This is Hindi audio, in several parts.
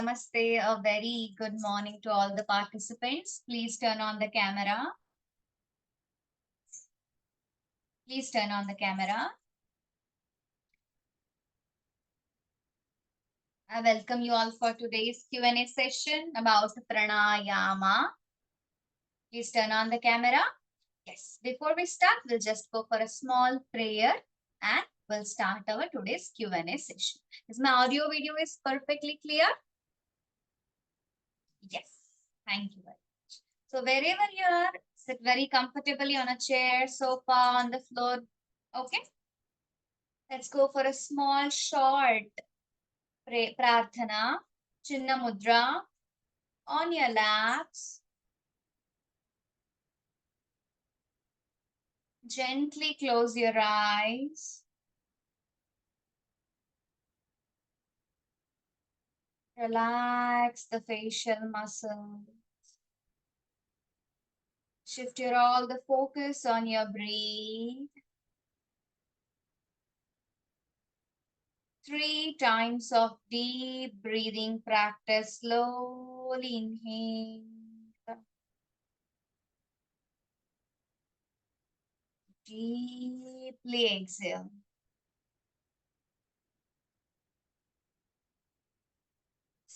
Namaste, a very good morning to all the participants. Please turn on the camera. Please turn on the camera. I welcome you all for today's Q&A session about pranayama. Please turn on the camera. Yes, before we start, we'll just go for a small prayer and we'll start our today's Q&A session. Is my audio video is perfectly clear? Yes, thank you very much. So wherever you are, sit very comfortably on a chair, sofa, on the floor. Okay. Let's go for a small, short prarthana. Chinna mudra on your laps. Gently close your eyes. Relax the facial muscles. Shift all the focus on your breath. 3 times of deep breathing practice. Slowly inhale. Deeply exhale.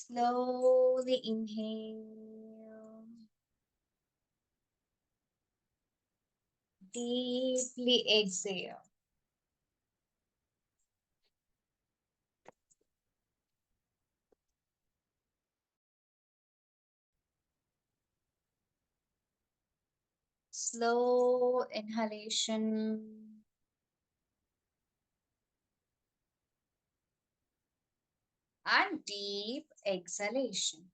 Slowly inhale. Deeply exhale. Slow inhalation. And deep exhalation.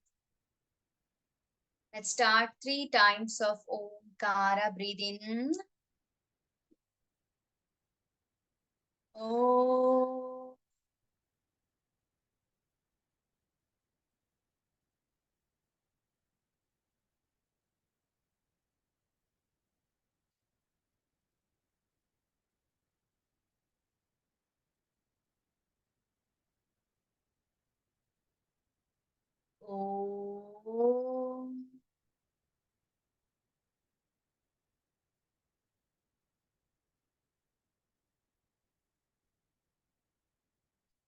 Let's start 3 times of Omkara. Breathe in. Oh. Oh.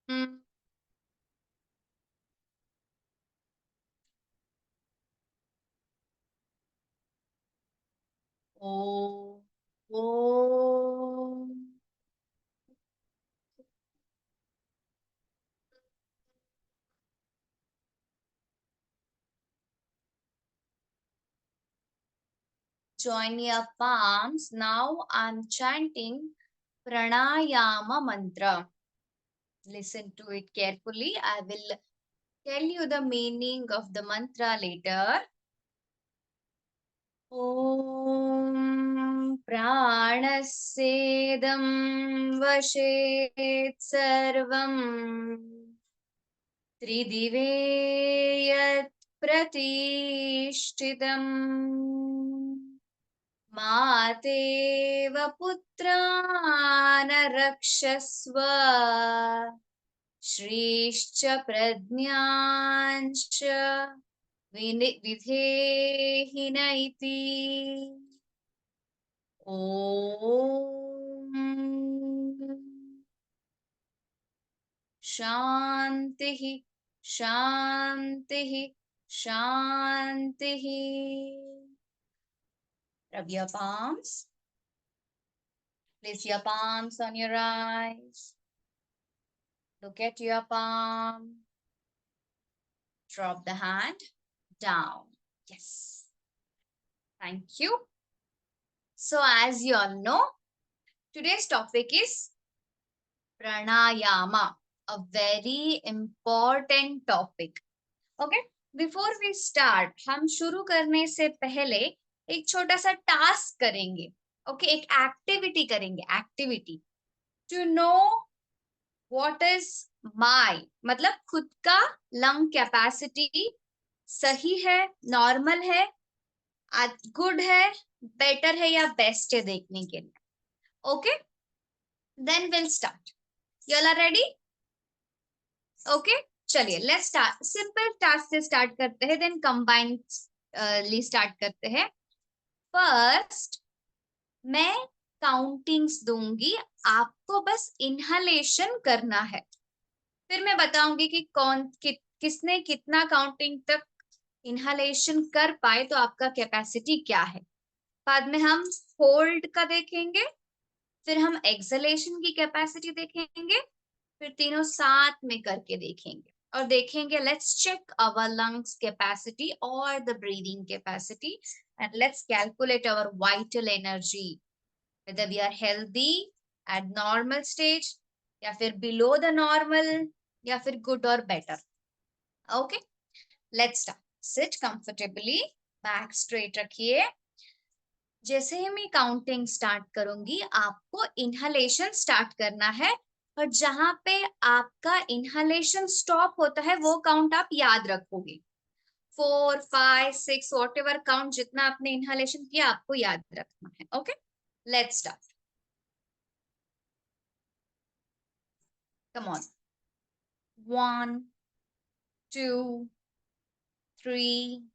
Mm. Oh. Oh. Join your palms. Now I'm chanting Pranayama mantra. Listen to it carefully. I will tell you the meaning of the mantra later. Om Pranasedam Vashet Sarvam Tridive Yat Pratishtitam Mateva Putrana Rakshasva Shrishcha Pradnyancha Vidhehina iti. Om Shantihi Shantihi Shantihi. Rub your palms. Place your palms on your eyes. Look at your palm. Drop the hand down. Yes. Thank you. So as you all know, today's topic is pranayama, a very important topic. Okay? Before we start, हम शुरू करने से पहले एक छोटा सा टास्क करेंगे. ओके, एक एक्टिविटी करेंगे. Activity to know what is my, मतलब खुद का लंग कैपेसिटी सही है, नॉर्मल है, गुड है, बेटर है या बेस्ट है देखने के लिए. Okay, then will start. You all are ready? Okay. चलिए लेट्स स्टार्ट, सिंपल टास्क से स्टार्ट करते हैं, देन कंबाइन स्टार्ट करते हैं। फर्स्ट मैं काउंटिंग्स दूंगी, आपको बस इनहलेशन करना है, फिर मैं बताऊंगी कि किसने कितना काउंटिंग तक इनहलेशन कर पाए तो आपका कैपेसिटी क्या है। बाद में हम होल्ड का देखेंगे, फिर हम एक्सलेशन की कैपेसिटी देखेंगे, फिर तीनों साथ में करके देखेंगे और देखेंगे let's check our lungs capacity और the breathing capacity and let's calculate our vital energy, whether we are healthy at normal stage या फिर below the normal या फिर good or better. Okay, let's start. Sit comfortably, back straight रखिए। जैसे ही मैं काउंटिंग स्टार्ट करूंगी आपको इनहलेशन स्टार्ट करना है, और जहां पे आपका इनहलेशन स्टॉप होता है वो काउंट आप याद रखोगे। 4, 5, 6 वॉट एवर काउंट जितना आपने इनहलेशन किया आपको याद रखना है। Okay, let's start. Come on. 1, 2, 3,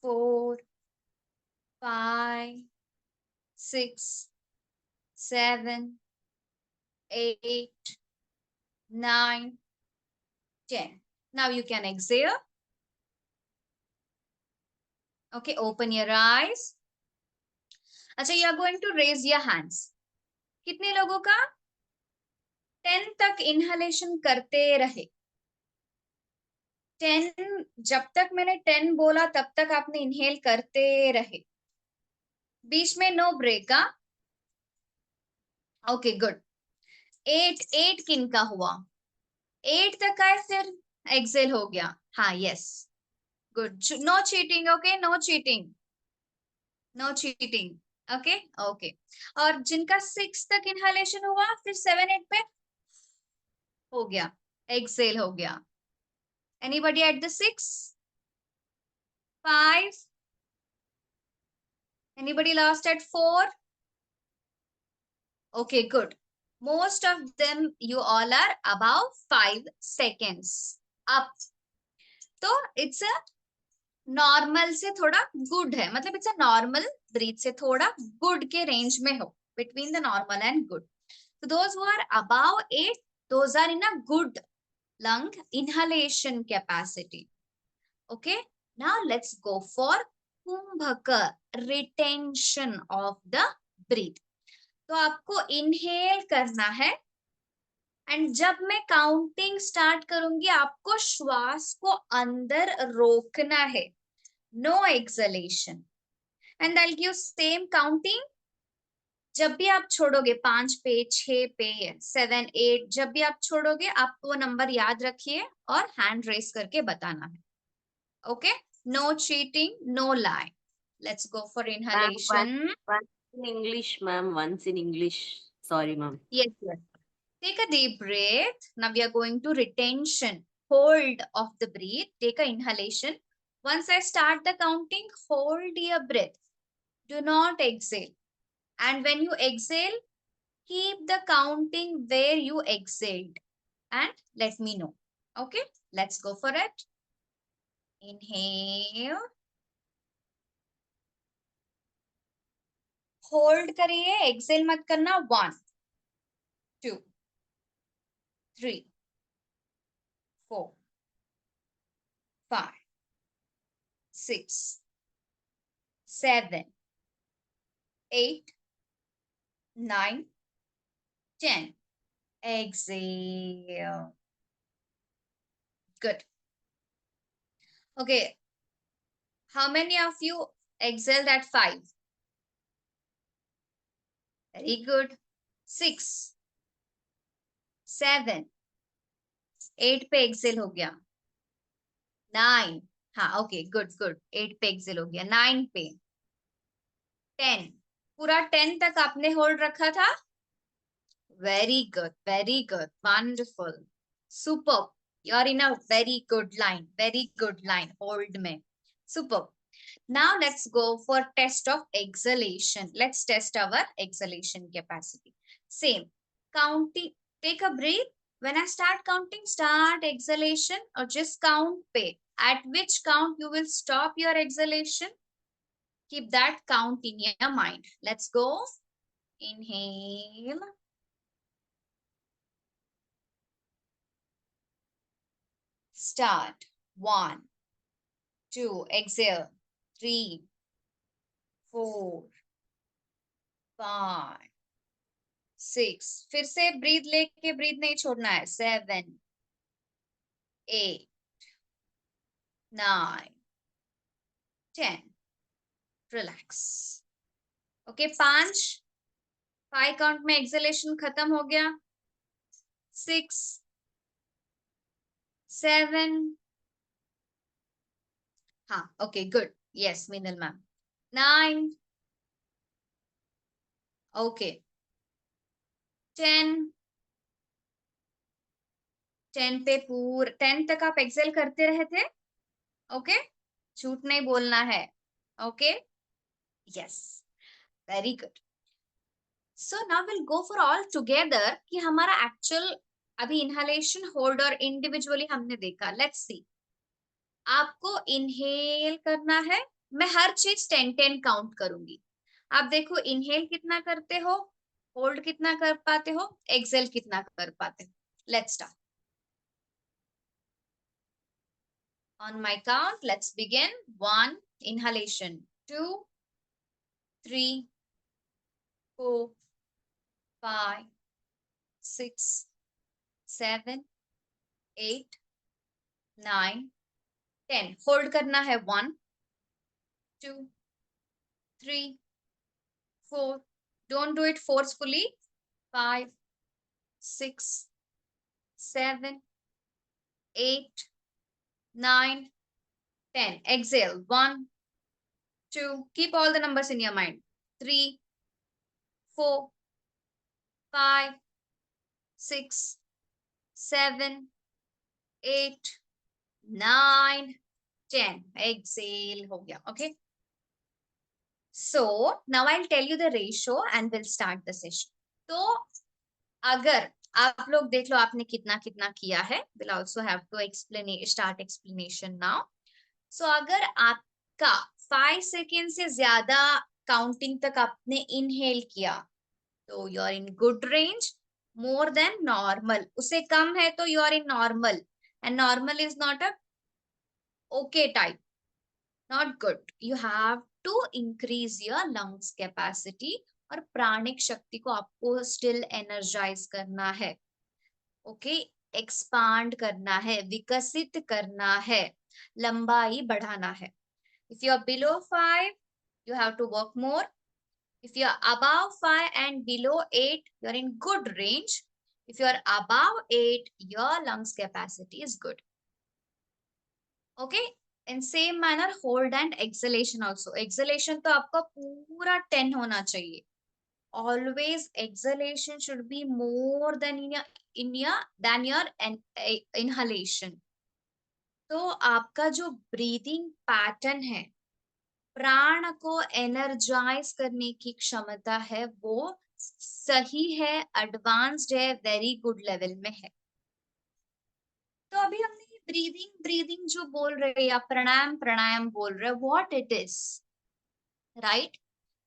4, 5, 6, 7, 8, 9, 10. Now you can exhale. Okay, open your eyes. अच्छा, you are going to raise your hands. कितने लोगों का 10 तक इनहलेशन करते रहे? 10, जब तक मैंने 10 बोला तब तक आपने इनहेल करते रहे, बीच में नो ब्रेक। Okay good. 8 किन का हुआ? 8 तक का है, फिर एक्सेल हो गया। हाँ yes, good. No cheating, okay, no cheating, no cheating. Okay okay. और जिनका 6 तक इनहेलेशन हुआ फिर 7, 8 पे हो गया, एक्सेल हो गया। Anybody at the 6, 5? Anybody lost at 4? Okay, good. Most of them, you all are above 5 seconds up. तो it's a नॉर्मल से थोड़ा गुड है, मतलब इट्स अ नॉर्मल ब्रीथ से थोड़ा गुड के रेंज में हो, between the normal and good. So those who are above 8, those are in a good lung inhalation capacity. Okay, now let's go for Kumbhaka, retention of the breath. तो आपको इनहेल करना है, एंड जब मैं काउंटिंग स्टार्ट करूंगी आपको श्वास को अंदर रोकना है, no exhalation, and I will give same counting. जब भी आप छोड़ोगे 5 पे, 6 पे, 7, 8, जब भी आप छोड़ोगे आपको वो नंबर याद रखिए और हैंड रेस करके बताना है। Okay, no cheating, no lie. Let's go for Ma'am, inhalation. once in English, ma'am. Once in English. Sorry, ma'am. Yes, yes. Take a deep breath. Now we are going to retention, hold of the breath. Take a inhalation. Once I start the counting, hold your breath. Do not exhale. And when you exhale, keep the counting where you exhaled and let me know. Okay, let's go for it. Inhale. Hold करिए, exhale मत करना। 1, 2, 3, 4, 5, 6, 7, 8, 9, 10. Exhale. Good. Okay. How many of you exhaled at 5? Very good. 6, 7, 8 पे एक्सेल हो गया। 9, हाँ ओके गुड गुड, 8 पे एक्सेल हो गया। 9 पे, 10, पूरा 10 तक आपने होल्ड रखा था। Very good, wonderful, super. You are in a very good line hold में। Super. Now let's go for test of exhalation. Let's test our exhalation capacity. Same. Counting, take a breath. When I start counting, start exhalation or just count पे. At which count you will stop your exhalation? Keep that count in your mind. Let's go. Inhale. Start. 1, 2. Exhale. 3, 4, 5, 6. फिर से ब्रीथ लेके ब्रीथ नहीं छोड़ना है. 7, 8, 9, 10. रिलैक्स. ओके 5 काउंट में एक्सलेशन खत्म हो गया. 6, 7. हाँ okay good. Yes Meenal ma'am. 9. Okay 10. 10 पे 10 तक आप एक्सेल करते रहे थे. ओके झूठ नहीं बोलना है. Okay yes very good. So now will go for all together कि हमारा एक्चुअल अभी इनहेलेशन होल्ड और इंडिविजुअली हमने देखा. Let's see. आपको इनहेल करना है. मैं हर चीज 10 काउंट करूंगी. आप देखो इनहेल कितना करते हो, होल्ड कितना कर पाते हो, एक्सेल कितना कर पाते हो. Let's start. On my count, let's begin. 1, inhalation. 2, 3, 4, 5, 6, 7, 8, 9, 10. Hold करना है. 1, 2, 3, 4. Don't do it forcefully. 5, 6, 7, 8, 9, 10. Exhale. 1, 2. Keep all the numbers in your mind. 3, 4, 5, 6, 7, 8, 9, 10. Exhale हो गया. Okay. So now I'll tell you the ratio and we'll start the session. तो अगर आप लोग देख लो आपने कितना कितना किया है. We'll also have to start explanation now. So अगर आपका 5 सेकेंड से ज्यादा काउंटिंग तक आपने इनहेल किया तो you are in good range. More than normal, उससे कम है तो you are in normal. And normal is not a okay type. Not good. You have to increase your lungs capacity और प्राणिक शक्ति को आपको still energize करना है. Okay? Expand करना है, विकसित करना है, लंबाई बढ़ाना है. If you are below 5, you have to work more. If you are above 5 and below 8, you are in good range. If you are above 8, your lungs capacity is good. Okay? In same manner, hold and exhalation also. Exhalation तो आपका पूरा 10 होना चाहिए. Always exhalation should be more than than your inhalation. तो आपका जो breathing pattern है, प्राण को energize करने की क्षमता है, वो सही है, advanced है, very good level में है. तो अभी हमने ब्रीदिंग जो बोल रहे या प्राणायाम प्राणायाम बोल रहे, what it is, right.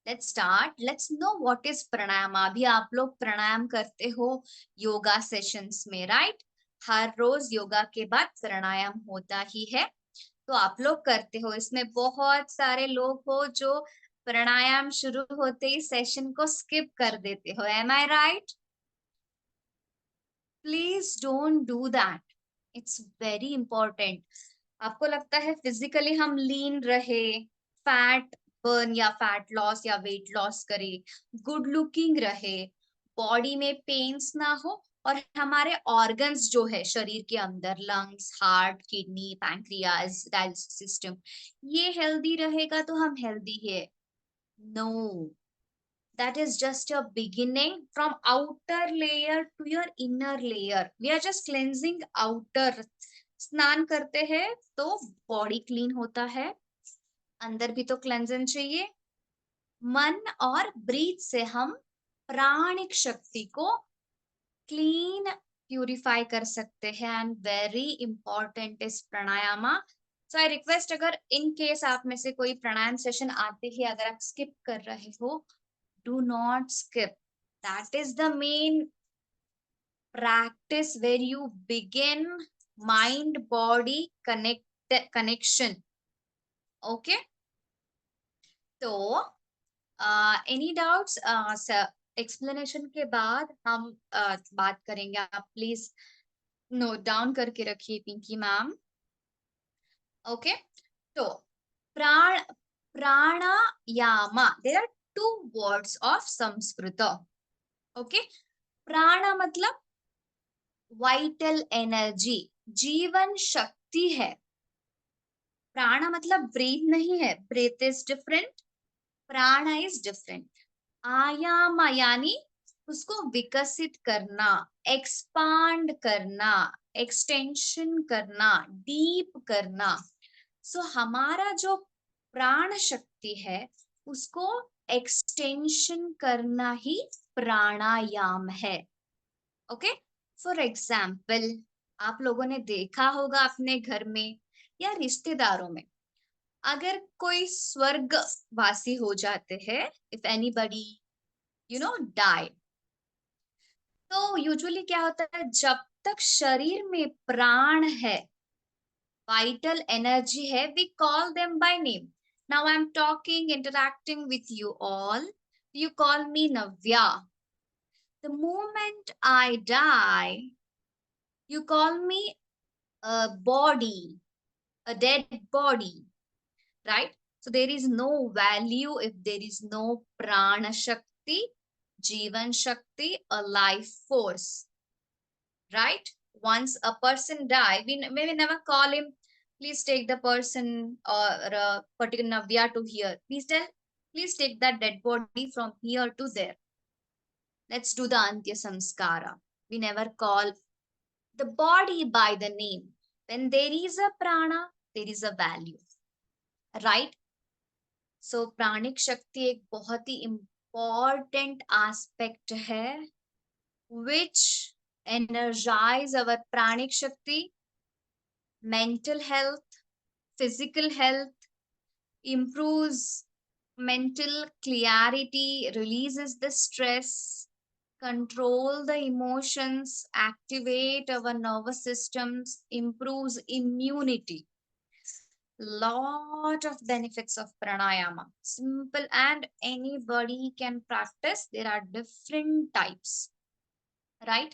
Let's start. Let's know what is pranayama. अभी आप लोग प्राणायाम करते हो योगा सेशंस में, राइट. हर रोज योगा के बाद प्राणायाम होता ही है, तो आप लोग करते हो. इसमें बहुत सारे लोग हो जो प्राणायाम शुरू होते ही सेशन को स्किप कर देते हो. Am I right? Please don't do that. It's very important. आपको लगता है फिजिकली हम लीन रहे, फैट बर्न या फैट लॉस या वेट लॉस करे, गुड लुकिंग रहे, बॉडी में पेन्स ना हो, और हमारे ऑर्गन्स जो है शरीर के अंदर, lungs, heart, kidney, pancreas, digestive system, ये हेल्दी रहेगा तो हम हेल्दी है. No, that is just your beginning. From outer layer to your inner layer, we are just cleansing outer. स्नान करते हैं तो बॉडी क्लीन होता है, अंदर भी तो क्लेंजन चाहिए. मन और ब्रीथ से हम प्राणिक शक्ति को क्लीन, प्यूरिफाई कर सकते हैं and very important is pranayama. So I request, अगर इन केस आप में से कोई प्राणायाम सेशन आते ही अगर आप स्किप कर रहे हो, do not skip. That is the main practice where you begin mind body connection. Okay, तो एनी डाउट्स? एक्सप्लेनेशन के बाद हम बात करेंगे. आप प्लीज नोट डाउन करके रखिए पिंकी मैम. ओके, तो prana pranayama, there are two words of Sanskrit. Okay, prana मतलब वाइटल एनर्जी, जीवन शक्ति है. प्राण मतलब ब्रीथ नहीं है, ब्रीथ इज डिफरेंट, प्राण इज डिफरेंट. आयाम यानी उसको विकसित करना, एक्सपांड करना, एक्सटेंशन करना, डीप करना. सो हमारा जो प्राण शक्ति है उसको एक्सटेंशन करना ही प्राणायाम है. ओके, फॉर एग्जाम्पल, आप लोगों ने देखा होगा अपने घर में या रिश्तेदारों में, अगर कोई स्वर्गवासी हो जाते हैं, इफ एनीबडी डाई, तो यूजुअली क्या होता है, जब तक शरीर में प्राण है, वाइटल एनर्जी है, we call them by name. Now I am talking, interacting with you all, you call me Navya. The moment I die, you call me a body, a dead body, right? So there is no value if there is no prana shakti, jivan shakti, a life force, right? Once a person die, we never call him, please take the person or a particular navya to here, please take that dead body from here to there, let's do the antya samskara. We never call the body by the name. When there is a prana, there is a value, right? So प्राणिक शक्ति एक बहुत ही important aspect है which energize our pranic shakti, mental health, physical health, improves mental clarity, releases the stress, control the emotions, activate our nervous systems, improves immunity. Lot of benefits of pranayama, simple, and anybody can practice. There are different types, right?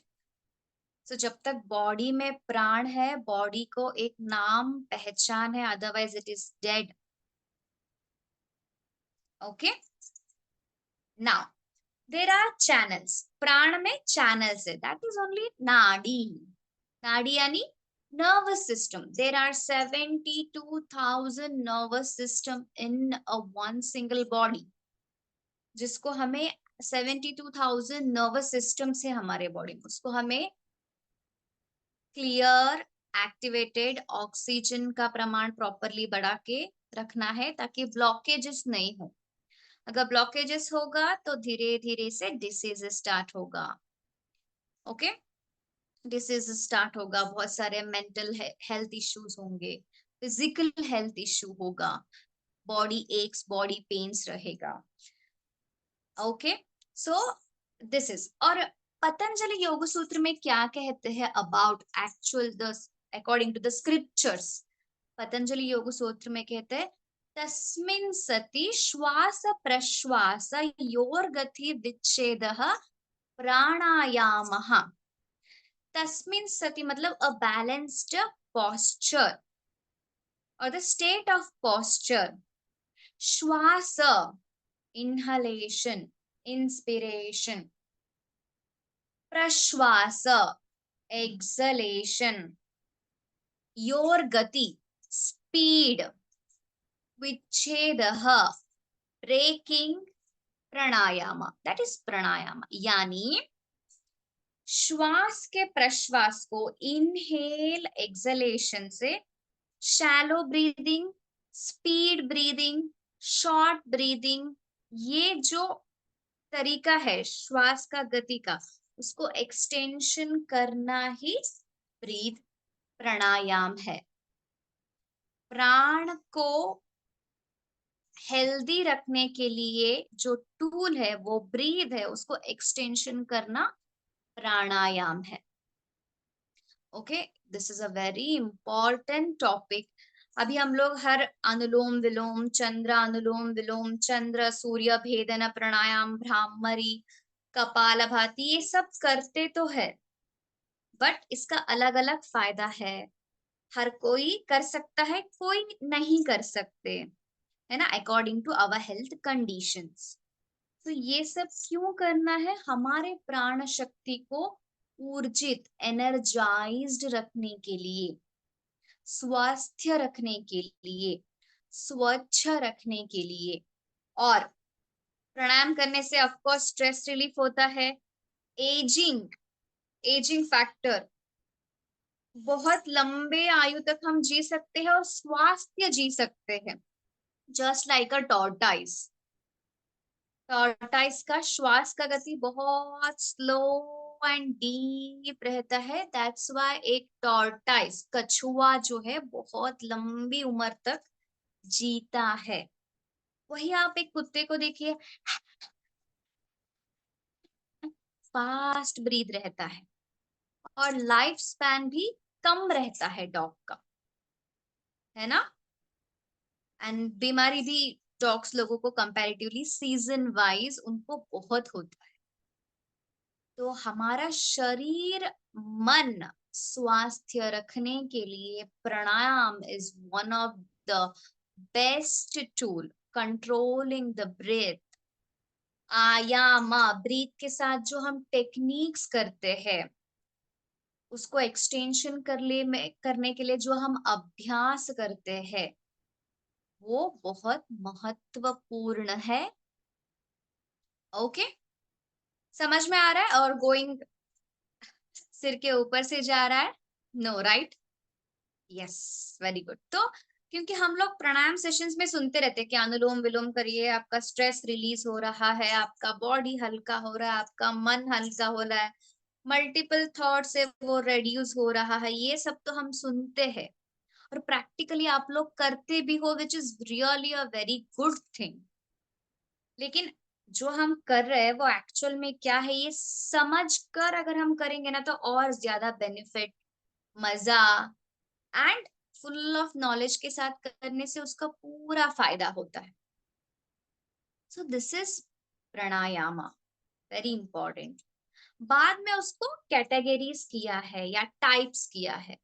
So जब तक बॉडी में प्राण है, बॉडी को एक नाम पहचान है, otherwise it is dead. Okay, now there are channels. प्राण में channels है, that is only नाड़ी. नाड़ी यानी nervous system. There are 72,000 nervous system in a one single body, जिसको हमें 72,000 nervous system से हमारे बॉडी में, उसको हमें क्लियर, एक्टिवेटेड, ऑक्सीजन का प्रमाण प्रॉपरली बढ़ा के रखना है ताकि ब्लॉकेजेस नहीं हो. अगर ब्लॉकेजेस होगा तो धीरे धीरे से डिसीज स्टार्ट होगा. ओके, डिसीज स्टार्ट होगा, बहुत सारे मेंटल हेल्थ इश्यूज होंगे, फिजिकल हेल्थ इश्यू होगा, बॉडी एक्स, बॉडी पेन्स रहेगा. Okay, so this is. और पतंजलि योग सूत्र में क्या कहते हैं about actual the according to the scriptures? Patanjali Yoga Sutra में कहते हैं तस्मिन् सति श्वास प्रश्वास योर्गति विच्छेदः प्राणायामः. तस्मिन् सति मतलब a balanced posture or the state of posture. श्वास, inhalation, inspiration. प्रश्वास, exhalation. योर्गति, speed. विच्छेदः, breaking. Pranayama, that is प्राणायाम. यानी श्वास के प्रश्वास को इनहेल एक्सलेशन से shallow breathing, speed breathing, short breathing, ये जो तरीका है श्वास का गति का, उसको एक्सटेंशन करना ही ब्रीथ प्राणायाम है। प्राण को हेल्दी रखने के लिए जो टूल है वो ब्रीथ है, उसको एक्सटेंशन करना प्राणायाम है। Okay, this is a very important topic. अभी हम लोग हर अनुलोम विलोम, चंद्र अनुलोम विलोम, चंद्र सूर्य भेदन प्राणायाम, भ्रामरी, कपालभाति, ये सब करते तो है, बट इसका अलग अलग फायदा है। हर कोई कर सकता है, कोई नहीं कर सकते, है ना, according to our health conditions. तो ये सब क्यों करना है? हमारे प्राण शक्ति को ऊर्जित, एनर्जाइज्ड रखने के लिए, स्वास्थ्य रखने के लिए, स्वच्छ रखने के लिए। और प्राणायाम करने से ऑफ कोर्स स्ट्रेस रिलीफ होता है। एजिंग एजिंग फैक्टर, बहुत लंबे आयु तक हम जी सकते हैं और स्वास्थ्य जी सकते हैं, जस्ट लाइक अ टॉर्टाइस। टॉर्टाइस का श्वास का गति बहुत स्लो एंड डीप रहता है, दैट्स व्हाई एक टॉर्टाइस, कछुआ जो है, बहुत लंबी उम्र तक जीता है। वही आप एक कुत्ते को देखिए, फास्ट ब्रीथ रहता है और लाइफ स्पैन भी कम रहता है डॉग का, है ना। एंड बीमारी भी डॉग्स लोगों को कंपैरेटिवली सीजन वाइज उनको बहुत होता है। तो हमारा शरीर, मन स्वास्थ्य रखने के लिए pranayama is one of the best tool controlling the breath. आयाम, ब्रीथ के साथ जो हम टेक्निक्स करते हैं, उसको एक्सटेंशन करने के लिए जो हम अभ्यास करते हैं, वो बहुत महत्वपूर्ण है। ओके, समझ में आ रहा है? और गोइंग सिर के ऊपर से जा रहा है? No, right? Yes, very good. तो क्योंकि हम लोग प्राणायाम सेशंस में सुनते रहते हैं कि अनुलोम विलोम करिए, आपका स्ट्रेस रिलीज हो रहा है, आपका बॉडी हल्का हो रहा है, आपका मन हल्का हो रहा है, मल्टीपल थॉट से वो रेड्यूस हो रहा है, ये सब तो हम सुनते हैं और प्रैक्टिकली आप लोग करते भी हो, which is really a very good thing. लेकिन जो हम कर रहे हैं वो एक्चुअल में क्या है, ये समझ कर अगर हम करेंगे ना, तो और ज्यादा बेनिफिट, मजा एंड फुल ऑफ नॉलेज के साथ करने से उसका पूरा फायदा होता है। सो this is pranayama, very important. बाद में उसको कैटेगरीज किया है या टाइप्स किया है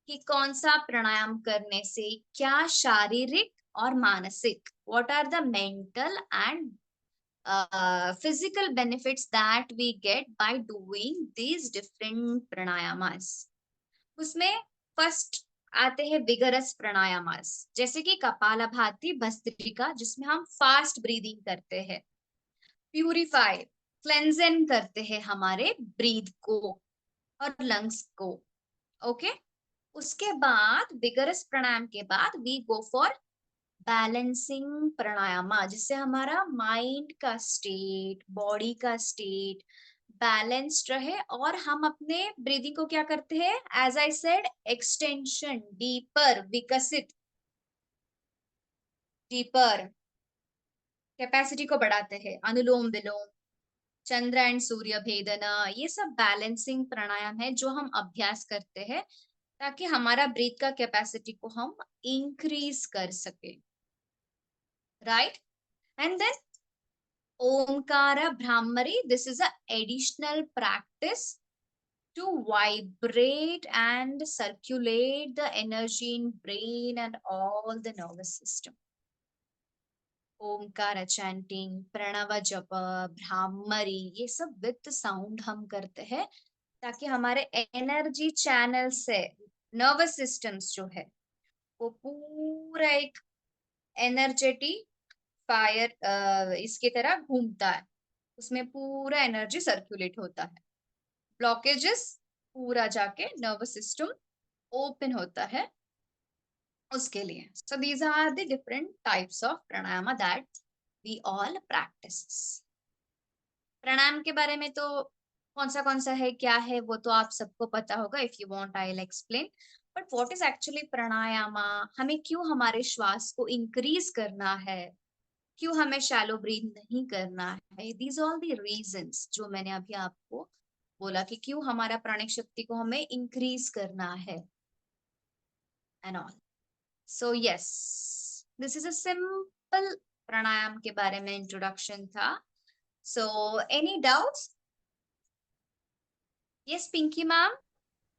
कि कौन सा प्राणायाम करने से क्या शारीरिक और मानसिक, what are the mental and physical benefits that we get by doing these different pranayamas। उसमें फर्स्ट आते हैं विगरस प्राणायामास, जैसे कि कपालभाति, भस्त्रिका, जिसमें हम फास्ट ब्रीदिंग करते हैं, प्यूरिफाई, क्लेंजन करते हैं हमारे ब्रीथ को और लंग्स को। ओके, उसके बाद विगरस प्राणायाम के बाद we go for balancing pranayama, जिससे हमारा माइंड का स्टेट, बॉडी का स्टेट बैलेंस्ड रहे और हम अपने ब्रीदिंग को क्या करते हैं, as I said, extension, deeper, विकसित, डीपर कैपेसिटी को बढ़ाते हैं। अनुलोम विलोम, चंद्र एंड सूर्य भेदना, ये सब बैलेंसिंग प्राणायाम है जो हम अभ्यास करते हैं ताकि हमारा ब्रीथ का कैपेसिटी को हम इंक्रीज कर सके, right. And then Omkara Brahmari, this is an additional practice to vibrate and circulate the energy in brain and all the nervous system. Omkar chanting, Pranava jap, Bhramari, ये सब विथ साउंड हम करते हैं ताकि हमारे एनर्जी चैनल से नर्वस सिस्टम्स जो है वो पूरा एक एनर्जेटिक फायर इसकी तरह घूमता है, उसमें पूरा एनर्जी सर्कुलेट होता है। ब्लॉकेजेस पूरा जाके नर्वस सिस्टम ओपन होता है उसके लिए। So these are the different types of pranayama that we all practice. Pranayama के बारे में तो कौन सा है, क्या है, वो तो आप सबको पता होगा. If you want I will explain. But what is actually प्राणायामा? हमें क्यों हमारे श्वास को इंक्रीज करना है, क्यों हमें शैलो ब्रीथ नहीं करना है? दीज ऑल द रीजंस जो मैंने अभी आपको बोला कि क्यों हमारा प्राणिक शक्ति को हमें इंक्रीज करना है and all. So yes, this is a simple pranayama के बारे में इंट्रोडक्शन था. So any doubts? Yes Pinky ma'am,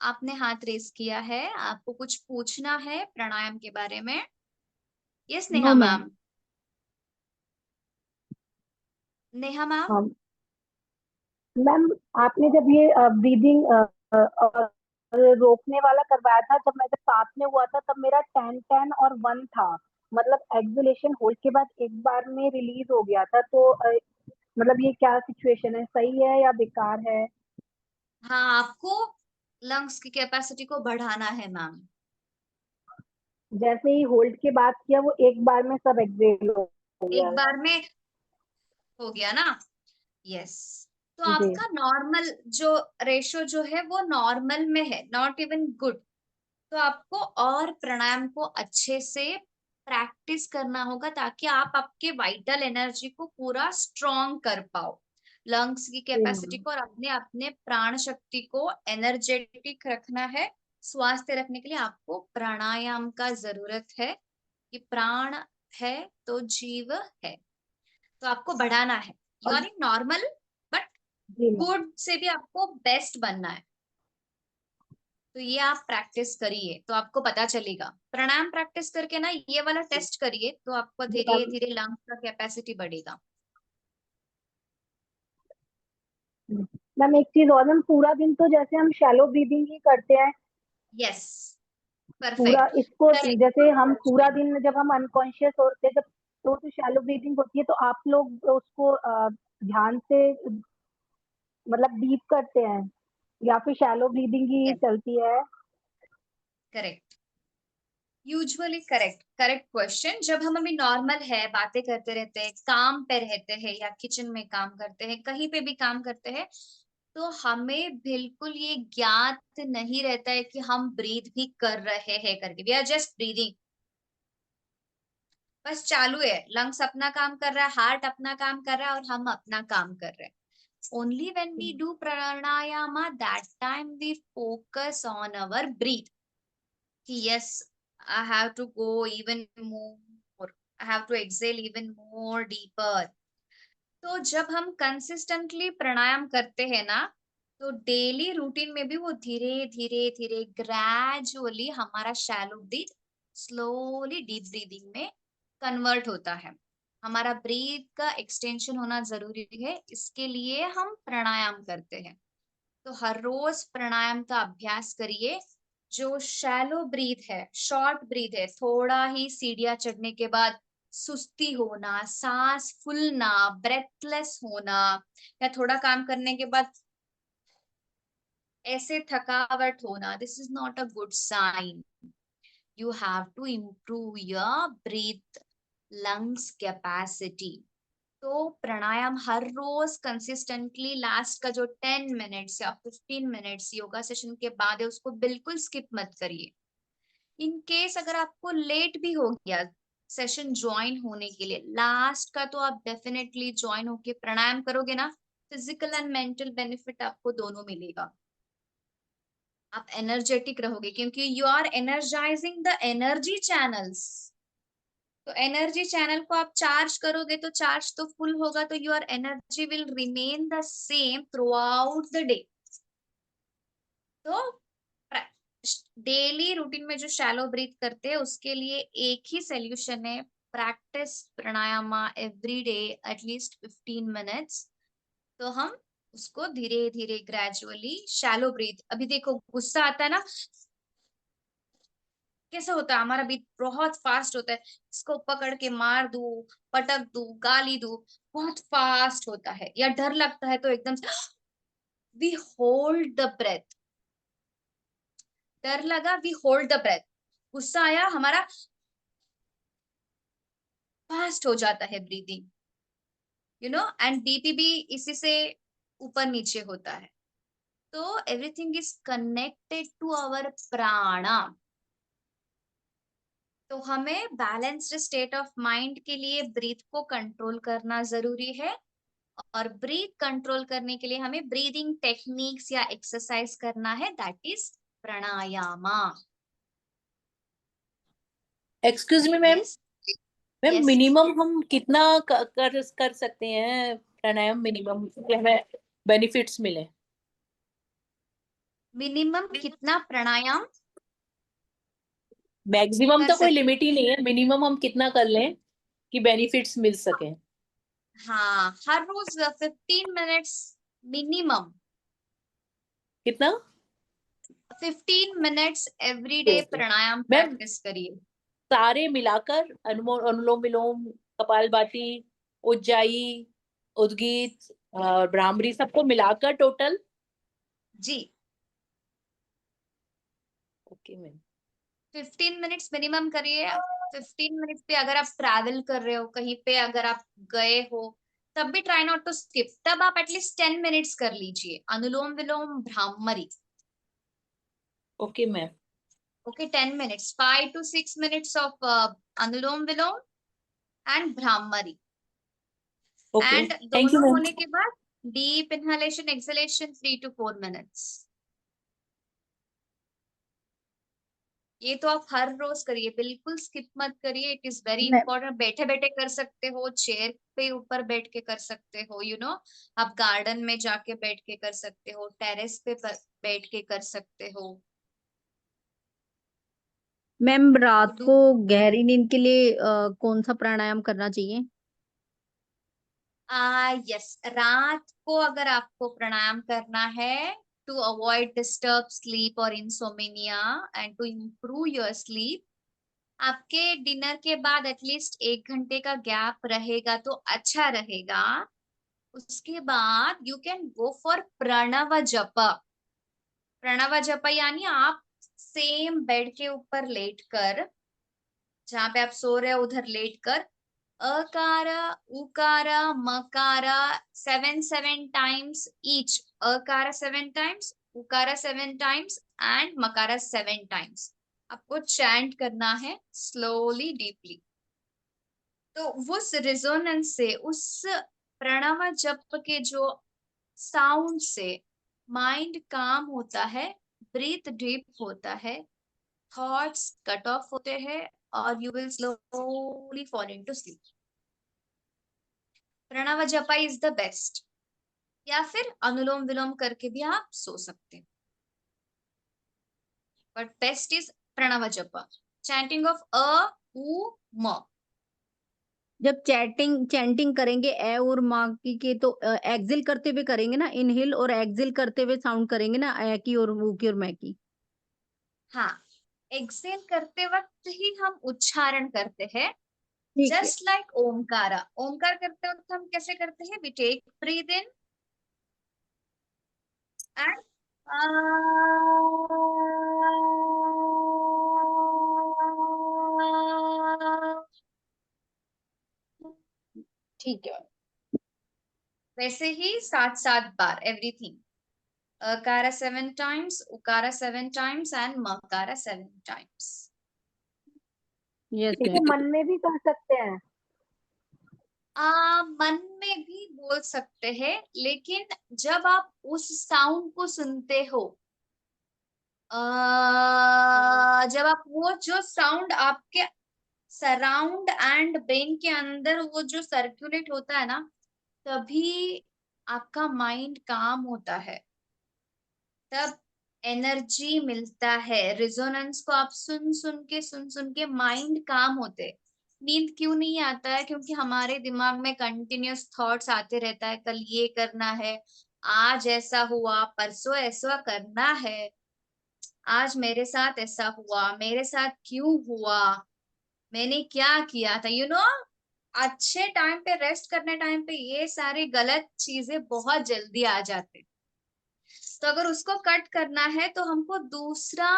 आपने हाथ रेस किया है, आपको कुछ पूछना है प्राणायाम के बारे में? Yes no Neha ma'am. Ma'am. Neha ma'am. हाँ मैम, आपने जब ये ब्रीदिंग और रोकने वाला करवाया था, जब मैं जब साथ में हुआ था तब मेरा 10 10 और 1 था. मतलब एक्सलेशन होल्ड के बाद एक बार में रिलीज हो गया था. तो मतलब ये क्या सिचुएशन है, सही है या बेकार है? हाँ, आपको लंग्स की कैपेसिटी को बढ़ाना है मैम. जैसे ही होल्ड के बाद किया वो एक बार में सब एक्सेल हो गया एक है. बार में हो गया ना? यस. तो जी. आपका नॉर्मल जो रेशो जो है वो नॉर्मल में है, नॉट इवन गुड. तो आपको और प्राणायाम को अच्छे से प्रैक्टिस करना होगा ताकि आप आपके वाइटल एनर्जी को पूरा स्ट्रॉन्ग कर पाओ, लंग्स की जी कैपेसिटी मैम. को, और अपने अपने प्राण शक्ति को एनर्जेटिक रखना है. स्वास्थ्य रखने के लिए आपको प्राणायाम का जरूरत है कि प्राण है तो जीव है. तो आपको बढ़ाना है. यू और आर इन नॉर्मल, बट जी मैम. गुड से भी आपको बेस्ट बनना है. तो ये आप प्रैक्टिस करिए तो आपको पता चलेगा. प्राणायाम प्रैक्टिस करके ना ये वाला टेस्ट करिए तो आपको जी धीरे मैम. धीरे लंग्स का कैपेसिटी बढ़ेगा. मैम एक चीज और, मैम पूरा दिन तो जैसे हम शैलो ब्रीदिंग ही करते हैं. यस, पूरा परफेक्ट, इसको करेक्ट, जैसे गुड हम पूरा क्वेश्चन. दिन जब हम अनकॉन्शियस होते हैं, जब तो शैलो ब्रीदिंग होती है, तो आप लोग उसको ध्यान से मतलब डीप करते हैं या फिर शैलो ब्रीदिंग ही यस, चलती है? Correct, usually correct, correct question. जब हम अभी नॉर्मल है, बातें करते रहते हैं, काम पे रहते हैं या किचन में काम करते हैं, कहीं पे भी काम करते हैं, तो हमें बिल्कुल ये ज्ञात नहीं रहता है कि हम ब्रीथ भी कर रहे हैं करके. वी आर जस्ट ब्रीदिंग, बस चालू है, लंग्स अपना काम कर रहा है, हार्ट अपना काम कर रहा है और हम अपना काम कर रहे हैं. Only when we do pranayama that time we focus on our breath. Yes, I have to go even more, I have to exhale even more deeper. तो जब हम कंसिस्टेंटली प्राणायाम करते हैं ना, तो डेली रूटीन में भी वो धीरे धीरे धीरे ग्रेजुअली हमारा shallow breath slowly deep breathing में कन्वर्ट होता है. हमारा ब्रीथ का एक्सटेंशन होना जरूरी है, इसके लिए हम प्राणायाम करते हैं. तो हर रोज प्राणायाम का अभ्यास करिए. जो शैलो ब्रीथ है, शॉर्ट ब्रीथ है, थोड़ा ही सीढ़ियां चढ़ने के बाद सुस्ती होना, सांस फूलना, ब्रेथलेस होना, या थोड़ा काम करने के बाद ऐसे थकावट होना, this is not a good sign. You have to improve your breath lungs capacity. तो प्राणायाम हर रोज कंसिस्टेंटली लास्ट का जो 10 मिनट्स या 15 मिनट्स योगा सेशन के बाद है, उसको बिल्कुल स्किप मत करिए. इन केस अगर आपको लेट भी हो गया सेशन ज्वाइन होने के लिए, लास्ट का तो आप डेफिनेटली ज्वाइन होके प्राणायाम करोगे ना, फिजिकल एंड मेंटल बेनिफिट आपको दोनों मिलेगा. आप एनर्जेटिक रहोगे क्योंकि you are energizing the energy channels. तो एनर्जी चैनल को आप चार्ज करोगे तो चार्ज तो फुल होगा, तो your energy will remain the same through out the day. तो डेली रूटीन में जो शैलो ब्रीथ करते हैं उसके लिए एक ही सोल्यूशन है, प्रैक्टिस प्राणायामा एवरी डे एटलीस्ट 15 मिनट्स. तो हम उसको धीरे धीरे ग्रेजुअली शैलो ब्रीथ. अभी देखो गुस्सा आता है ना, कैसे होता है, हमारा बीट बहुत फास्ट होता है, इसको पकड़ के मार दूं, पटक दूं, गाली दूं, बहुत फास्ट होता है. या डर लगता है तो एकदम से वी होल्ड द ब्रेथ. डर लगा, वी होल्ड द ब्रेथ. गुस्सा आया, हमारा फास्ट हो जाता है ब्रीदिंग, एंड बीपी भी इसी से ऊपर नीचे होता है. तो everything is connected to our prana. तो हमें बैलेंस्ड स्टेट ऑफ माइंड के लिए ब्रीथ को कंट्रोल करना जरूरी है, और ब्रीथ कंट्रोल करने के लिए हमें ब्रीदिंग टेक्निक्स या एक्सरसाइज करना है, that is pranayama. Excuse me ma'am, yes ma'am yes. Minimum हम कितना कर सकते हैं प्राणायाम, मिनिमम कि हमें बेनिफिट्स मिले? मिनिमम कितना प्राणायाम मैक्सिमम कर तो कोई सकते? लिमिट ही नहीं है, मिनिमम हम कितना कर लें कि बेनिफिट्स मिल सके? हाँ, हर रोज 15 मिनट्स मिनिमम। कितना? 15 मिनट्स एवरी डे ओके प्राणायाम मैम, प्रैक्टिस करिए। सारे मिलाकर अनुलोम विलोम, कपालभाति, उज्जाई, उद्गीत और भ्रामरी सबको मिलाकर टोटल? जी, ओके मैम। 15 मिनट्स मिनिमम करिए। 15 मिनट्स पे अगर आप ट्रैवल कर रहे हो कहीं पे, अगर आप गए हो, तब भी ट्राई नॉट टू स्किप। तब आप एटलीस्ट 10 मिनट्स कर लीजिए Anulom Vilom Bhramari. Okay ma'am. Okay, 10 minutes, 5 to 6 minutes of Anulom Vilom and Bhramari. Okay, and thank you दोनों मैम। होने के बाद deep inhalation exhalation 3 to 4 minutes। ये तो आप हर रोज करिए, बिल्कुल स्किप मत करिए। इट इज वेरी मैं इंपॉर्टेंट। बैठे बैठे कर सकते हो, चेयर पे ऊपर बैठ के कर सकते हो, आप गार्डन में जाके बैठ के कर सकते हो, टेरेस पे बैठ के कर सकते हो। मैम रात डू को गहरी नींद के लिए कौन सा प्राणायाम करना चाहिए? यस, रात को अगर आपको प्राणायाम करना है टू अवॉइड डिस्टर्ब स्लीप और insomnia and to improve your sleep, आपके डिनर के बाद एटलीस्ट 1 घंटे का गैप रहेगा तो अच्छा रहेगा। उसके बाद you can go for Pranava jap. Pranava जप यानी आप सेम बेड के ऊपर लेटकर, जहां पे आप सो रहे हो उधर लेटकर, अकार उकार मकार 7 7 times ईच। अकार 7 times, उकार 7 times एंड मकारा 7 times आपको चैंट करना है स्लोली डीपली। तो उस रिजोनेंस से, उस प्रणव जप के जो साउंड से माइंड काम होता है, ब्रीथ डीप होता है, थॉट्स कट ऑफ होते हैं, और you will slowly fall into sleep. Pranava japa is the best, या फिर अनुलोम विलोम करके भी आप सो सकते हैं, बट बेस्ट इज प्रणव जपा, चैंटिंग ऑफ उ म। जब चैंटिंग करेंगे ए और माँ की के, तो एक्सिल करते हुए करेंगे ना, इनहेल और एक्सिल करते हुए साउंड करेंगे ना, ए की और ऊ की और मैं की। हाँ, एक्सेल करते वक्त ही हम उच्चारण करते हैं, ठीक है। Just like Omkara. ओमकार करते वक्त हम कैसे करते हैं? We take breath in and ठीक है, वैसे ही 7 7 बार everything. Akara 7 times, ukara 7 times and makara 7 times। Yes इसे मैम। मन में भी कर सकते हैं? मन में भी बोल सकते हैं, लेकिन जब आप उस साउंड को सुनते हो, जब आप वो जो साउंड आपके सराउंड एंड ब्रेन के अंदर वो जो सर्कुलेट होता है ना, तभी आपका माइंड काम होता है, तब एनर्जी मिलता है। रिजोनेंस को आप सुन सुन के माइंड काम होते। नींद क्यों नहीं आता है? क्योंकि हमारे दिमाग में कंटिन्यूअस थॉट्स आते रहता है, कल ये करना है, आज ऐसा हुआ, परसों ऐसा करना है, आज मेरे साथ ऐसा हुआ, मेरे साथ क्यों हुआ, मैंने क्या किया था, अच्छे टाइम पे, रेस्ट करने टाइम पे ये सारी गलत चीजें बहुत जल्दी आ जाते। तो अगर उसको कट करना है तो हमको दूसरा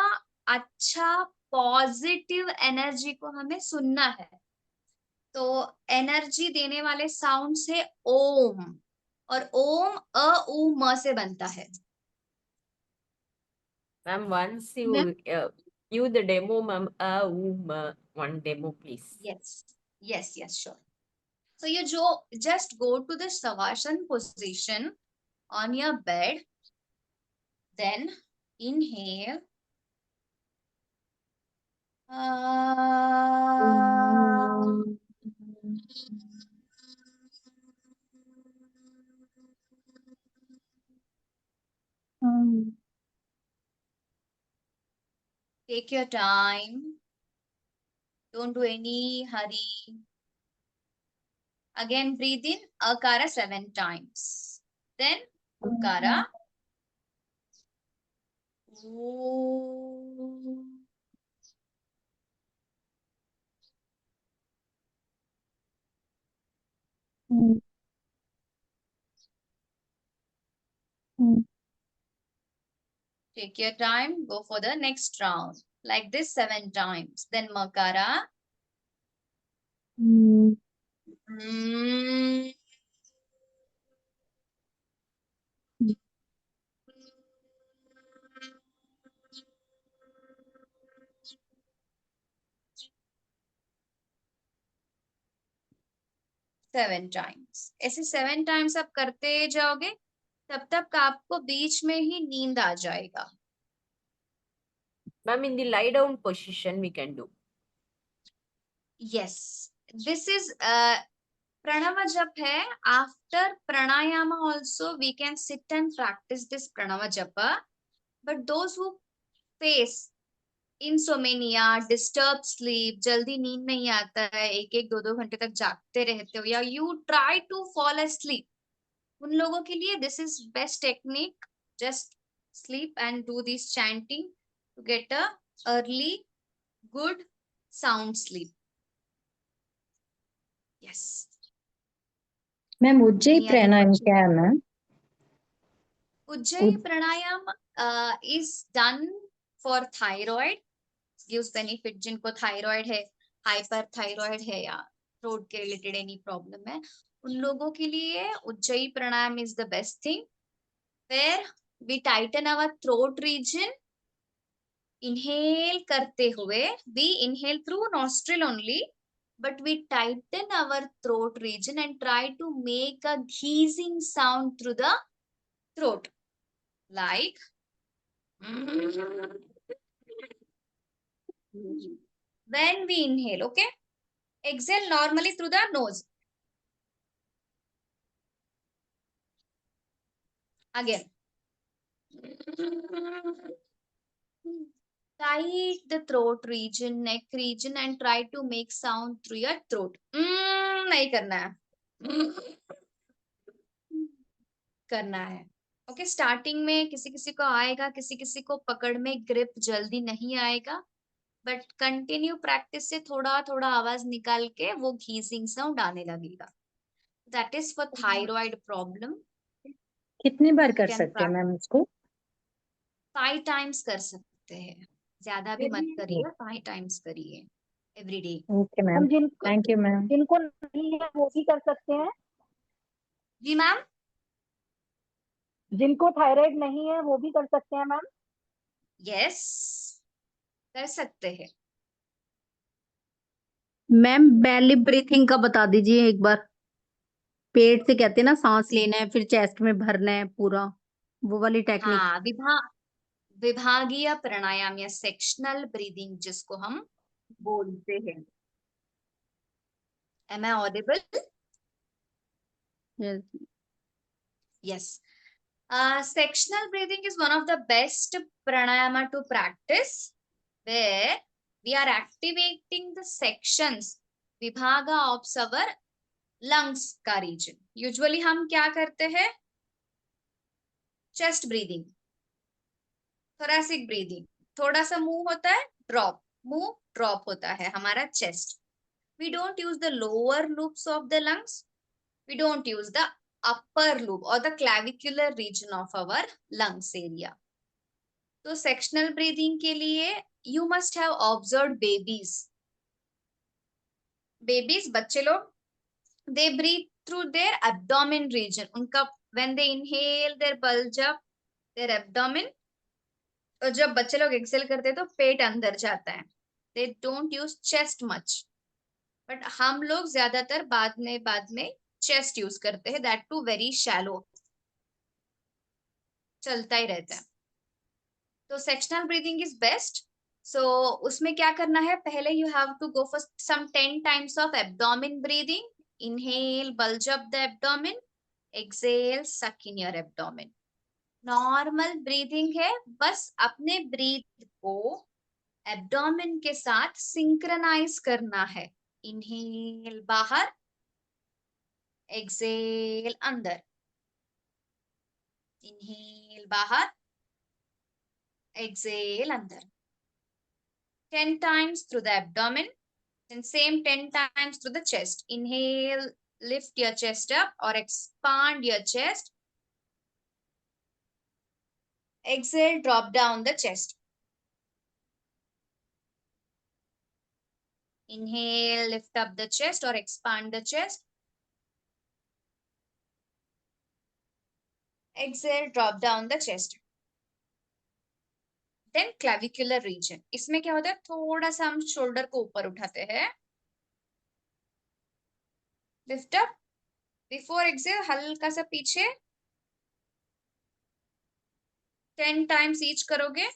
अच्छा पॉजिटिव एनर्जी को हमें सुनना है। तो एनर्जी देने वाले साउंड से ओम, और ओम अ उ म से बनता है। Ma'am, once Ma'am, you give the demo, ma'am, one demo, please. Yes, sure. So you just go to the Savasana position on your bed, then inhale. Take your time. Don't do any hurry. Again, breathe in Akara 7 times. Then Ukara. Take your time. Go for the next round. Like this 7 times. Then Makara. Seven times. ऐसे 7 टाइम्स आप करते जाओगे तब तक आपको बीच में ही नींद आ जाएगा। Ma'am, in the lie down position, we can do. Yes, this is Pranava japa hai. After pranayama also we can sit and practice this Pranava japa. But those who face insomnia, disturbed sleep, जल्दी नींद नहीं आता है, एक एक 2-2 घंटे तक जागते रहते हो, या you try to fall asleep, उन लोगों के लिए this is best technique. Just sleep and do this chanting to get a early good sound sleep. Yes. Ma'am Ujjayi Any other pranayama question? क्या है ma'am? Ujjayi pranayam is done for thyroid. Gives benefit जिनको thyroid है, hyperthyroid है, या throat के related any problem है, उन लोगों के लिए Ujjayi pranayam is the best thing, where we tighten our throat region. Inhale करते हुए, we inhale through nostril only, but we tighten our throat region and try to make a wheezing sound through the throat, like when we inhale. Okay, exhale normally through the nose. Again, tight the throat region, neck region, and try to make sound through your throat. नहीं करना है, करना है। ओके, स्टार्टिंग में किसी किसी को आएगा, किसी किसी को पकड़ में ग्रिप जल्दी नहीं आएगा, बट कंटिन्यू प्रैक्टिस से थोड़ा थोड़ा आवाज निकाल के वो घीसिंग साउंड आने लगेगा। That is for thyroid problem. कितनी बार You कर can सकते हैं practice मैम इसको? 5 टाइम्स कर सकते हैं, ज्यादा भी मत करिए, 5 टाइम्स करिए every day. Okay ma'am, thank you ma'am. जिनको नहीं है वो भी कर सकते हैं? जी मैम, जिनको थायराइड नहीं है वो भी कर सकते हैं मैम? यस, कर सकते हैं। मैम बेली ब्रीथिंग का बता दीजिए एक बार। पेट से कहते हैं ना, सांस लेना है फिर चेस्ट में भरना है पूरा, वो वाली टेक्निक। हाँ, विभागीय प्राणायाम या सेक्शनल ब्रीदिंग जिसको हम बोलते हैं। Am I audible? Yes. Yes. Sectional breathing is one of the best pranayama to practice, where we are activating the sections, vibhaga of our lungs का region. Usually हम क्या करते हैं? Chest breathing, thoracic breathing, थोड़ा सा मुंह होता है, ड्रॉप, मुंह ड्रॉप होता है हमारा chest. We don't use the lower loops of the lungs. We don't use the upper loop or the clavicular region of our lungs area. तो sectional breathing के लिए you must have observed babies. Babies, बच्चे लोग, they breathe through their abdomen region. उनका when they inhale, their bulge up their abdomen, और जब बच्चे लोग एक्सेल करते हैं तो पेट अंदर जाता है, they don't use chest much, but हम लोग ज्यादातर बाद में चेस्ट यूज करते हैं, दैट टू वेरी शैलो, चलता ही रहता है। तो sectional breathing is best. So उसमें क्या करना है, पहले you have to go for some 10 times of abdomen breathing. Inhale, bulge up the abdomen, exhale, suck in your abdomen. Normal breathing है, बस अपने ब्रीथ को एब्डोमेन के साथ सिंक्रनाइज करना है। इनहेल बाहर, एक्सेल अंदर, इनहेल बाहर, exhale under, 10 times through the abdomen and same 10 times through the chest. Inhale, lift your chest up or expand your chest. Exhale, drop down the chest. Inhale, lift up the chest or expand the chest. Exhale, drop down the chest. Then clavicular region. इसमें क्या होता है, थोड़ा सा हम शोल्डर को ऊपर उठाते हैं, लिफ्ट अप, बिफोर एक्सेल हल्का सा पीछे, 10 टाइम्स ईच करोगे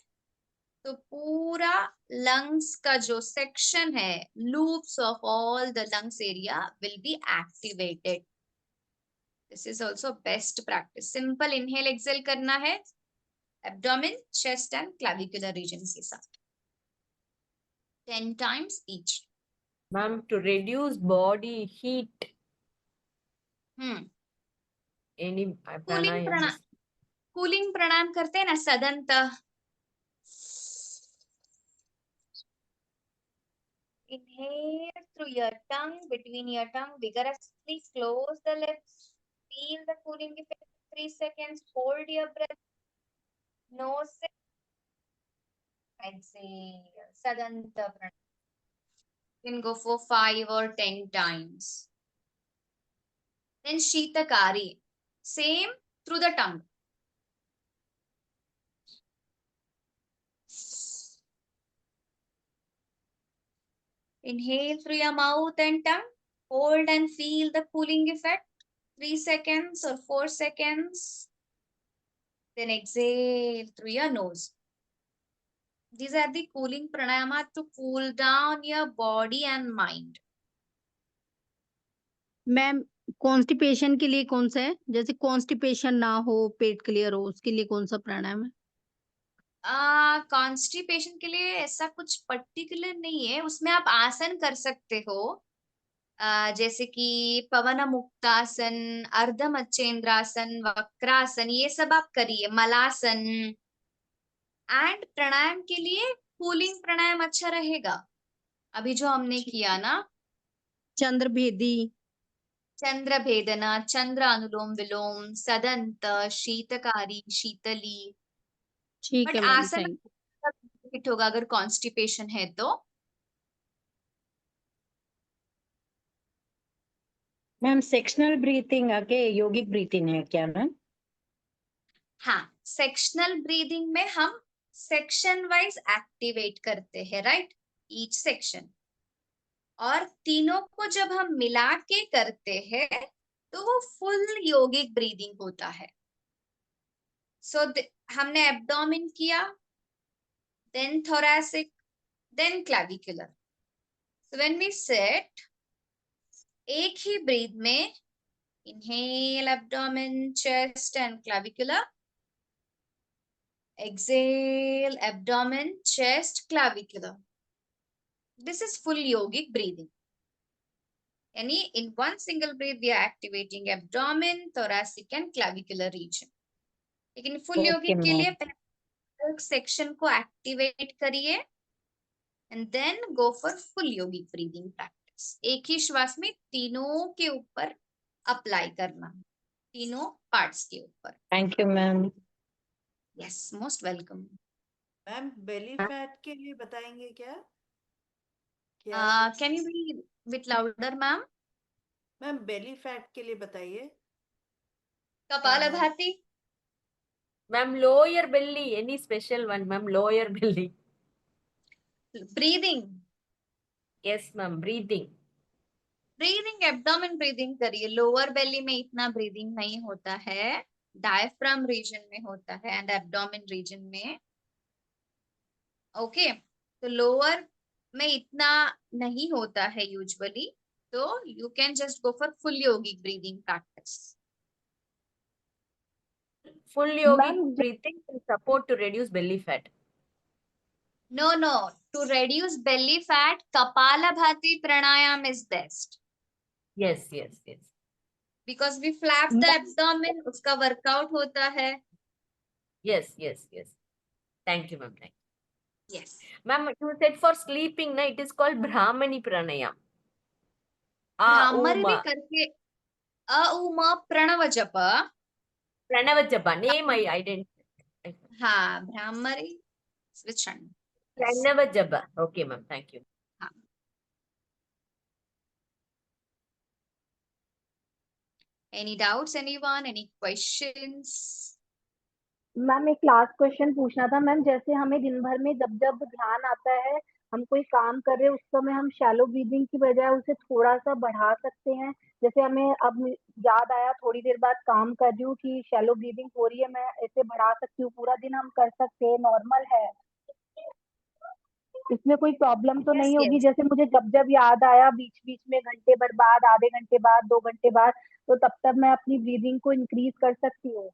तो पूरा लंग्स का जो सेक्शन है, loops of all the lungs area will be activated. This is also best practice. Simple inhale exhale करना है abdomen, chest and clavicular region के साथ, 10 times each. Ma'am, to reduce body heat, any cooling pranayam? Cooling pranayama करते हैं ना, sadanta. Inhale through your tongue, between your tongue, vigorously close the lips. Feel the cooling effect. 3 seconds. Hold your breath. Nose. Exhale. Sadanta pranayama. You can go for 5 or 10 times. Then Shitakari. Same through the tongue. Inhale through your mouth and tongue. Hold and feel the cooling effect. 3 seconds or 4 seconds. Then exhale through your nose. These are the cooling pranayama to cool down your body and mind. Ma'am constipation के लिए कौन सा है, जैसे कॉन्स्टिपेशन ना हो, पेट क्लियर हो, उसके लिए कौन सा प्राणायाम है? कॉन्स्टिपेशन के लिए ऐसा कुछ पर्टिकुलर नहीं है, उसमें आप आसन कर सकते हो, जैसे कि पवन मुक्तासन, अर्ध मच्छेंद्रासन, वक्रासन, ये सब आप करिए, मलासन। एंड प्राणायाम के लिए कूलिंग प्राणायाम अच्छा रहेगा, अभी जो हमने किया ना, चंद्र भेदी, चंद्र भेदना, चंद्र अनुलोम विलोम, सदंत, शीतकारी, शीतली। ठीक बट है मैम, आसन थैंक। फिट होगा अगर कॉन्स्टिपेशन है तो। मैम सेक्शनल ब्रीथिंग आके योगिक ब्रीथिंग है क्या मैम? हाँ, सेक्शनल ब्रीदिंग में हम सेक्शन वाइज एक्टिवेट करते हैं, राइट, ईच सेक्शन, और तीनों को जब हम मिला के करते हैं तो वो फुल योगिक ब्रीदिंग होता है। सो हमने एब्डोमेन किया, then thoracic, then clavicular. So when we set, एक ही ब्रीथ में inhale abdomen, chest and clavicular, exhale abdomen, chest, clavicular. This is full yogic breathing. Yani in one single breath we are activating abdomen, thoracic and clavicular region. लेकिन full yogic के लिए पहले section को activate करिए and then go for full yogic breathing practice. एक ही श्वास में तीनों के ऊपर अप्लाई करना, तीनों पार्ट्स के ऊपर। Thank you ma'am. Yes, most welcome. Ma'am belly fat के लिए बताएंगे क्या? Can you be bit louder ma'am? Ma'am belly fat के लिए बताइए। Kapalbhati. Ma'am, lower belly. Any special one, ma'am? Lower belly. Breathing. Yes, ma'am. Breathing. Breathing abdomen breathing करिए. लोअर बेली में इतना ब्रीदिंग नहीं होता है, डायफ्राम रीजन में होता है एंड एब्डोमेन रीजन में. ओके, तो लोअर में इतना नहीं होता है यूजुअली, तो you can just go for full yogic breathing practice. Full yogic ma'am breathing will support to reduce belly fat. No, no, to reduce belly fat, Kapalabhati pranayam is best. Yes, yes, yes. Because we flap the abdomen, उसका वर्कआउट होता है. Yes, yes, yes. Thank you, ma'am. Thank you. Yes. Ma'am, you said for sleeping, na, it is called Brahmani pranayam. Bhramari भी Uma. करके अ उ म प्रणव जप. Pranava japa. Name I didn't. हाँ, bhramari switch. Pranava japa. Okay, ma'am. Thank you. हाँ. Any doubts, anyone? Any questions? Ma'am एक लास्ट क्वेश्चन पूछना था मैम. जैसे हमें दिन भर में जब जब ध्यान आता है, हम कोई काम कर रहे हैं, उस समय हम शैलो ब्रीदिंग की बजाय उसे थोड़ा सा बढ़ा सकते हैं. जैसे हमें अब याद आया थोड़ी देर बाद काम कर रही हूँ कि शैलो ब्रीदिंग हो रही है, मैं इसे बढ़ा सकती हूँ. पूरा दिन हम कर सकते हैं, नॉर्मल है, इसमें कोई प्रॉब्लम तो Yes, नहीं होगी. yes. जैसे मुझे जब जब याद आया बीच बीच में, घंटे भर बाद, आधे घंटे बाद, 2 घंटे बाद, तो तब तब मैं अपनी ब्रीदिंग को इंक्रीज कर सकती हूँ.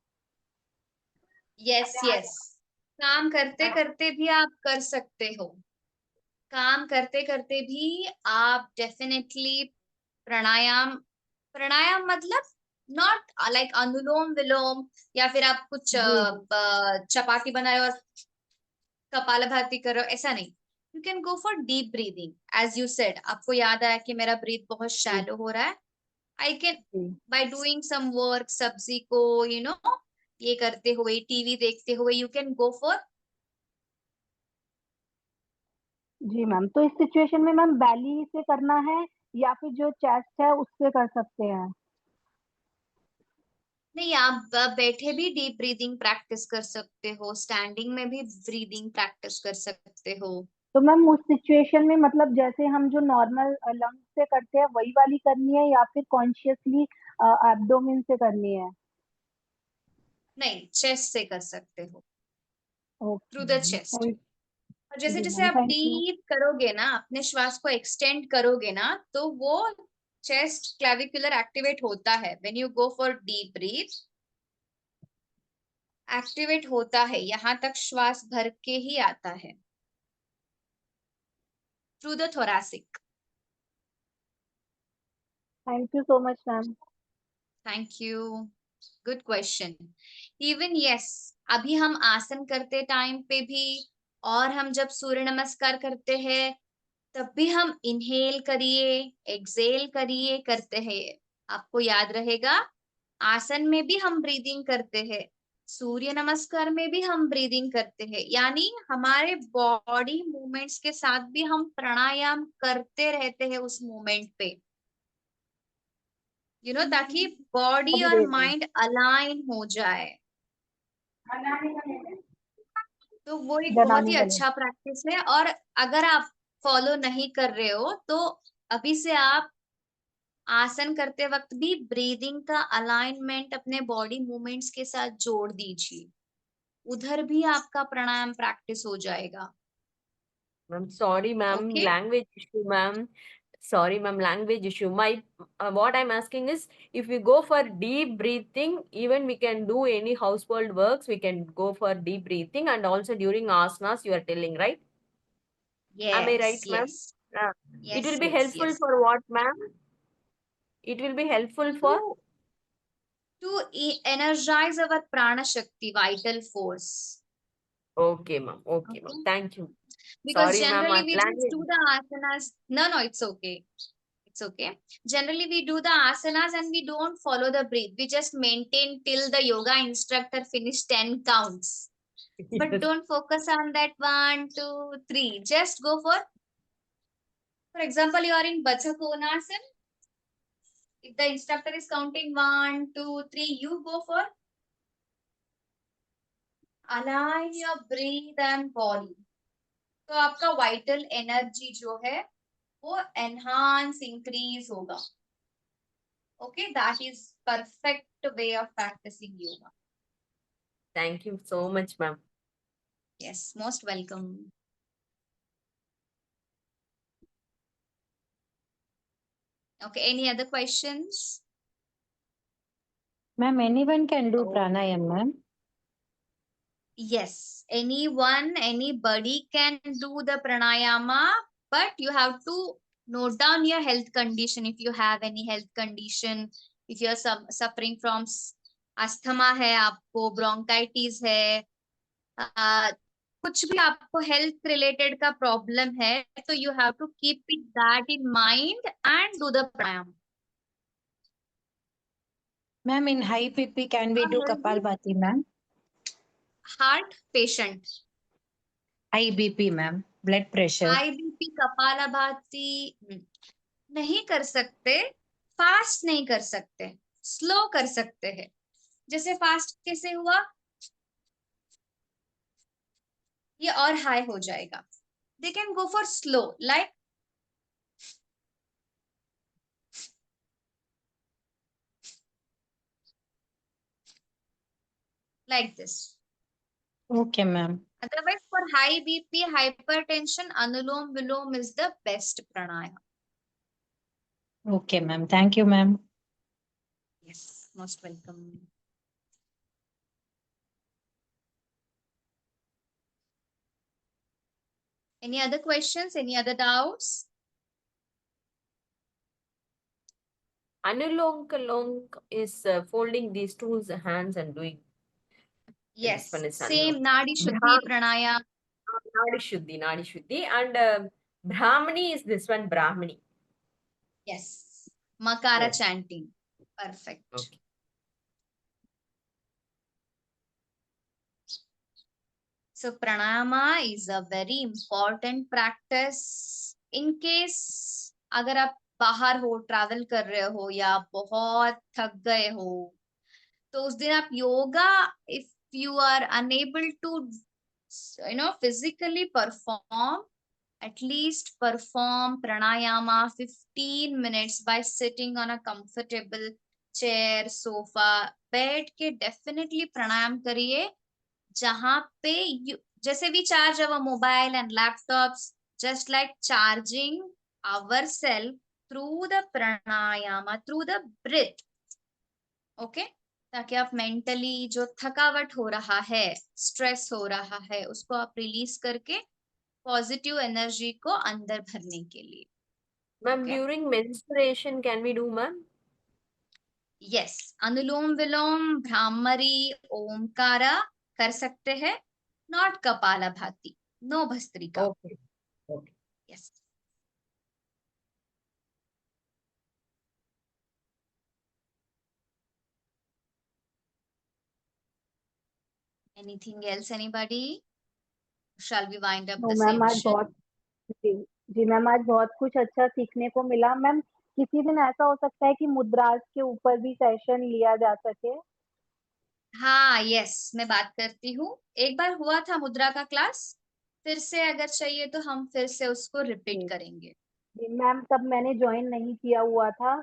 Yes, yes. काम करते करते भी आप कर सकते हो. काम करते करते भी आप डेफिनेटली प्राणायाम. प्राणायाम मतलब नॉट लाइक अनुलोम विलोम, या फिर आप कुछ चपाती बनाए और कपालभाति करो, ऐसा नहीं. You can go for deep breathing. As you said, आपको याद आया कि मेरा ब्रीथ बहुत शैलो हो रहा है. I can by doing some work, सब्जी को ये करते हुए, टीवी देखते हुए, यू कैन गो फॉर. जी मैम. तो इस सिचुएशन में मैम बैली से करना है या फिर जो चेस्ट है उससे कर सकते हैं? नहीं, आप बैठे भी डीप ब्रीदिंग प्रैक्टिस कर सकते हो, स्टैंडिंग में भी ब्रीदिंग प्रैक्टिस कर सकते हो. तो मैम उस सिचुएशन में मतलब जैसे हम जो नॉर्मल लंग्स से करते हैं वही वाली करनी है या फिर कॉन्शियसली एब्डोमेन से करनी है? नहीं, चेस्ट से कर सकते हो, थ्रू द चेस्ट. थैंक और जैसे जी जैसे मैम. आप थैंक यू. डीप करोगे ना, अपने श्वास को एक्सटेंड करोगे ना, तो वो चेस्ट क्लैविकुलर एक्टिवेट होता है. When you go for deep breath, activate होता है, यहाँ तक श्वास भर के ही आता है, through the thoracic. Thank you so much ma'am. Thank you. Good question. Even yes, अभी हम आसन करते टाइम पे भी, और हम जब सूर्य नमस्कार करते हैं तब भी हम इनहेल करिए, एक्सेल करिए करते हैं. आपको याद रहेगा, आसन में भी हम ब्रीदिंग करते हैं, सूर्य नमस्कार में भी हम ब्रीदिंग करते हैं. यानी हमारे बॉडी मूवमेंट्स के साथ भी हम प्राणायाम करते रहते हैं उस मूवमेंट पे, ताकि बॉडी अभी और दे रही माइंड अलाइन हो जाए. तो वो एक बहुत ही जनानी का ले. अच्छा प्रैक्टिस है. और अगर आप फॉलो नहीं कर रहे हो तो अभी से आप आसन करते वक्त भी ब्रीदिंग का अलाइनमेंट अपने बॉडी मूवमेंट्स के साथ जोड़ दीजिए, उधर भी आपका प्राणायाम प्रैक्टिस हो जाएगा. Ma'am, sorry, ma'am. Okay. Language issue, ma'am. Sorry, ma'am. Language issue. What I'm asking is, if we go for deep breathing, even we can do any household works. We can go for deep breathing, and also during asanas, you are telling, right? Am I right, Yes, ma'am? yes, It will yes, be yes, helpful yes. for what, ma'am? It will be helpful for. To energize our prana shakti, vital force. Okay, ma'am. Okay, ma'am. Okay. Thank you. Because Sorry, ma'am. generally we just do Language. the asanas. No, it's okay. It's okay. Generally we do the asanas and we don't follow the breath. We just maintain till the yoga instructor finish 10 counts. But Yes. don't focus on that 1, 2, 3. Just go for example, you are in Bacha Konasana. If the instructor is counting 1, 2, 3, you go for align your breath and body, तो आपका वाइटल एनर्जी जो है वो एनहांस इंक्रीज होगा. Okay, that is perfect way of practicing yoga. Thank you so much, ma'am. Yes, most welcome. Okay, any other questions? Ma'am, anyone can do Oh. pranayam, ma'am. Yes, anyone, anybody can do the pranayama, but you have to note down your health condition. If you have any health condition, if you are suffering from asthma है आपको, bronchitis है, कुछ भी आपको हेल्थ रिलेटेड का प्रॉब्लम है, तो you have to keep it that in mind and do the pranayama. Ma'am, in high BP, can we do Kapalbhati, ma'am? Heart patient, High BP, ma'am. Blood pressure. High BP Kapalbhati नहीं कर सकते, फास्ट नहीं कर सकते, स्लो कर सकते हैं. जैसे फास्ट कैसे हुआ, ये और हाई हो जाएगा. They can go for slow, like this. Okay, ma'am. Otherwise, for high BP, hypertension, Anulom Vilom is the best pranayama. Okay, ma'am. Thank you, ma'am. Yes, most welcome. Any other questions? Any other doubts? Anulom is folding these two hands and doing. Yes, This one is same Anulom. Nadi Shuddhi Pranayama. Nadi Shuddhi. And Brahmani is this one, Brahmani. Yes, Makara Yes. chanting. Perfect. Okay. So pranayama is a very important practice. In case अगर आप बाहर हो, ट्रैवल कर रहे हो या आप बहुत थक गए हो, तो उस दिन आप yoga, if you are unable to physically perform, at least perform pranayama 15 minutes by sitting on a comfortable chair, sofa, बैठ के definitely प्राणायाम करिए. जहां पे जैसे we charge our mobile and laptops, just like charging ourselves through the pranayama, through the breath. Okay, ताकि आप मेंटली जो थकावट हो रहा है, स्ट्रेस हो रहा है, उसको आप रिलीज करके पॉजिटिव एनर्जी को अंदर भरने के लिए. Ma'am, Okay. during menstruation, can we do, ma'am? Yes, Anulom Vilom, Bhramari, Omkara कर सकते हैं, not Kapalbhati, no Bhastrika. Okay. Okay. Yes. Anything else, anybody? Shall we wind up the ma'am आज session? बहुत जी जी मैम, आज बहुत कुछ अच्छा सीखने को मिला. मैम किसी दिन ऐसा हो सकता है कि मुद्रास के ऊपर भी सेशन लिया जा सके? हाँ, यस, मैं बात करती हूँ. एक बार हुआ था मुद्रा का क्लास, फिर से अगर चाहिए तो हम फिर से उसको रिपीट जी. करेंगे. जी मैम, तब मैंने ज्वाइन नहीं किया हुआ था,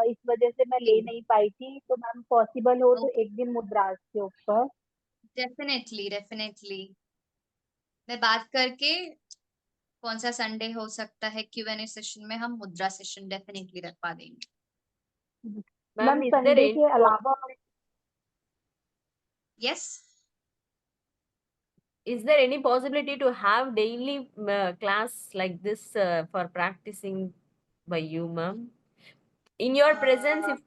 इस वजह से मैं ले नहीं पाई थी. तो मैम पॉसिबल हो तो एक दिन मुद्रास के ऊपर. डेफिनेटली डेफिनेटली मैं बात करके कौन सा संडे हो सकता है Q&A सेशन में, हम मुद्रा सेशन डेफिनेटली रखवा देंगे. Ma'am Ma'am, is there Sunday any के अलावा yes. is there any possibility to have daily class like this for practicing by you, ma'am? In your presence, if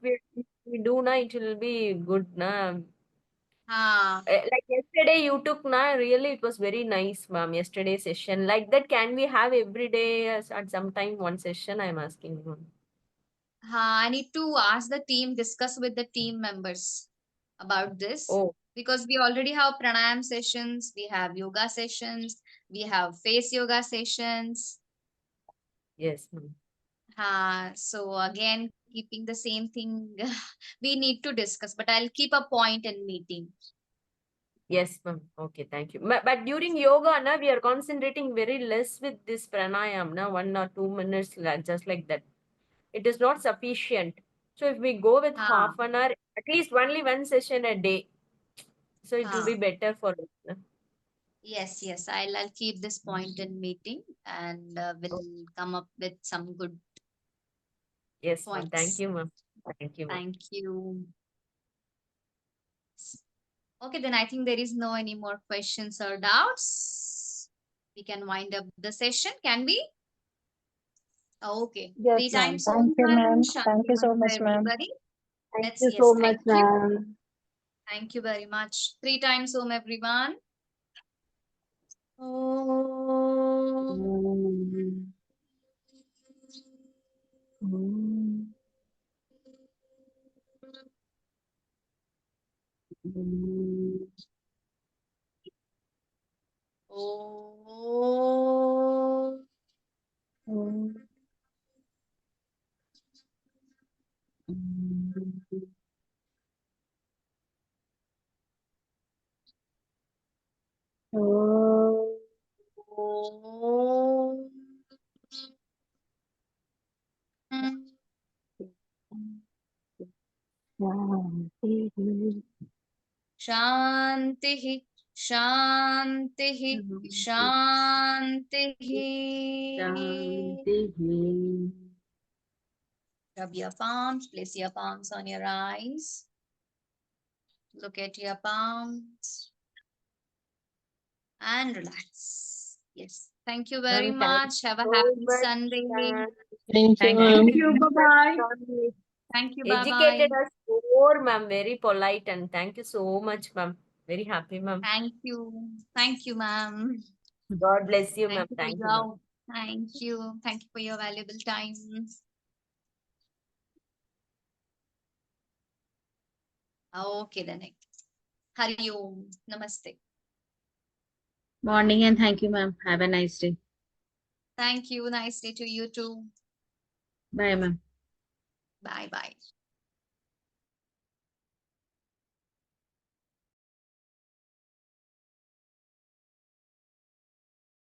we do na, it will be good na. हाँ, Like yesterday you took na, really it was very nice, ma'am. Yesterday session like that, can we have every day at some time one session? I'm asking you. हाँ, I need to ask the team, discuss with the team members about this. Oh, Because we already have pranayam sessions, we have yoga sessions, we have face yoga sessions. yes, ma'am. So again, keeping the same thing, we need to discuss, but I'll keep a point in meeting. Yes, ma'am. Okay, thank you. But during yoga, na, we are concentrating very less with this pranayam, na, 1 or 2 minutes, just like that. It is not sufficient. So if we go with half हाँ an hour, at least only one session a day, so it will be हाँ better for us. Na? yes, I'll keep this point in meeting and we'll come up with some good Yes, ma'am. Thank points. you, ma'am. Thank you, ma'am. Thank you. Okay, then I think there is no any more questions or doubts. We can wind up the session, can we? Okay. Yes, 3 ma'am. times Thank you, Omkar ma'am. and Thank Shanti you so Mantra, much, ma'am. everybody. Thank Let's, you yes, so much, thank you. ma'am. Thank you very much. 3 times Om, everyone. Om. Mm. Mm. Mm. Om. Mm. Mm. Oh. Om. Shanti. Shanti, Shanti, Shanti. Rub your palms, place your palms on your eyes. Look at your palms and relax. Yes. Thank you very Ma'am, thank much. Have a you so happy much, Sunday. ma'am. Thank you, Thank ma'am. Thank you you. very Bye much, bye. ma'am. Thank you. Bye bye. Educated us more, ma'am. Very polite, and thank you so much, ma'am. Very happy, ma'am. Thank you. Thank you, ma'am. God bless you, ma'am. Thank you for Thank you, ma'am. your thank you. Thank you for your valuable time. Okay, then. Hari Om. Namaste. Morning and thank you, ma'am. Have a nice day. Thank you. Nice day to you too. Bye, ma'am. Bye bye.